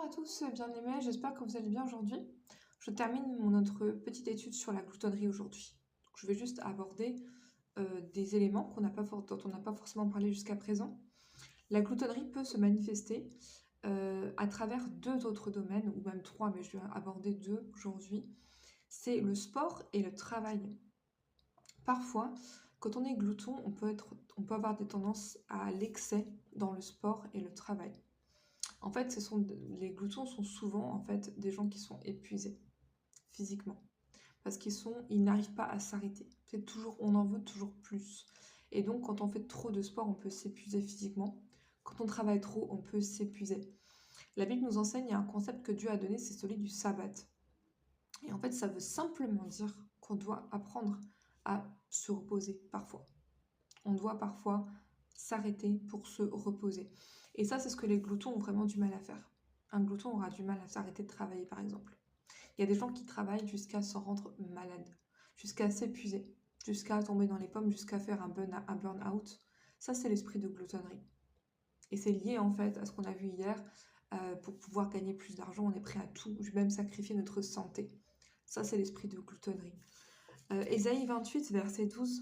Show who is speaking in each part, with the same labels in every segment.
Speaker 1: à tous, bien-aimés, j'espère que vous allez bien aujourd'hui. Je termine notre petite étude sur la gloutonnerie aujourd'hui. Donc, je vais juste aborder des éléments dont on n'a pas forcément parlé jusqu'à présent. La gloutonnerie peut se manifester à travers deux autres domaines, ou même trois, mais je vais aborder deux aujourd'hui. C'est le sport et le travail. Parfois, quand on est glouton, on peut avoir des tendances à l'excès dans le sport et le travail. En fait, les gloutons sont souvent en fait des gens qui sont épuisés physiquement parce ils n'arrivent pas à s'arrêter. C'est toujours, on en veut toujours plus. Et donc, quand on fait trop de sport, on peut s'épuiser physiquement. Quand on travaille trop, on peut s'épuiser. La Bible nous enseigne, il y a un concept que Dieu a donné, c'est celui du sabbat. Et en fait, ça veut simplement dire qu'on doit apprendre à se reposer parfois. On doit parfois s'arrêter pour se reposer. Et ça, c'est ce que les gloutons ont vraiment du mal à faire. Un glouton aura du mal à s'arrêter de travailler, par exemple. Il y a des gens qui travaillent jusqu'à s'en rendre malade, jusqu'à s'épuiser, jusqu'à tomber dans les pommes, jusqu'à faire un burn-out. Ça, c'est l'esprit de gloutonnerie. Et c'est lié, en fait, à ce qu'on a vu hier. Pour pouvoir gagner plus d'argent, on est prêt à tout, même sacrifier notre santé. Ça, c'est l'esprit de gloutonnerie. Ésaïe 28, verset 12.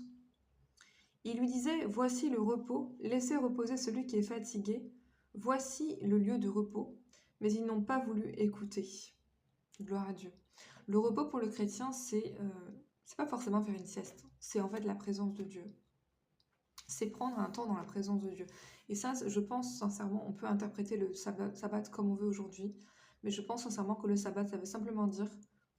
Speaker 1: Il lui disait, voici le repos, laissez reposer celui qui est fatigué, voici le lieu de repos, mais ils n'ont pas voulu écouter. Gloire à Dieu. Le repos pour le chrétien, c'est pas forcément faire une sieste, c'est en fait la présence de Dieu. C'est prendre un temps dans la présence de Dieu. Et ça, je pense sincèrement, on peut interpréter le sabbat comme on veut aujourd'hui, mais je pense sincèrement que le sabbat, ça veut simplement dire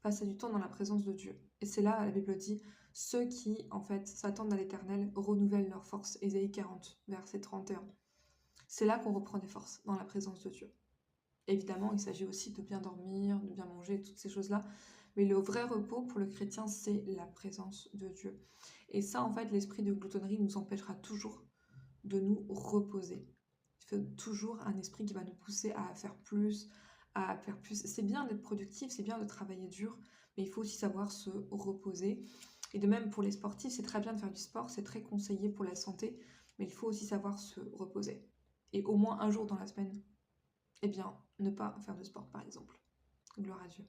Speaker 1: passer du temps dans la présence de Dieu. Et c'est là, la Bible dit, ceux qui, en fait, s'attendent à l'Éternel renouvellent leur force. Ésaïe 40, verset 31. C'est là qu'on reprend des forces, dans la présence de Dieu. Évidemment, il s'agit aussi de bien dormir, de bien manger, toutes ces choses-là. Mais le vrai repos pour le chrétien, c'est la présence de Dieu. Et ça, en fait, l'esprit de gloutonnerie nous empêchera toujours de nous reposer. Il faut toujours un esprit qui va nous pousser à faire plus, à faire plus. C'est bien d'être productif, c'est bien de travailler dur, mais il faut aussi savoir se reposer. Et de même pour les sportifs, c'est très bien de faire du sport, c'est très conseillé pour la santé, mais il faut aussi savoir se reposer. Et au moins un jour dans la semaine, eh bien, ne pas faire de sport, par exemple. Gloire à Dieu.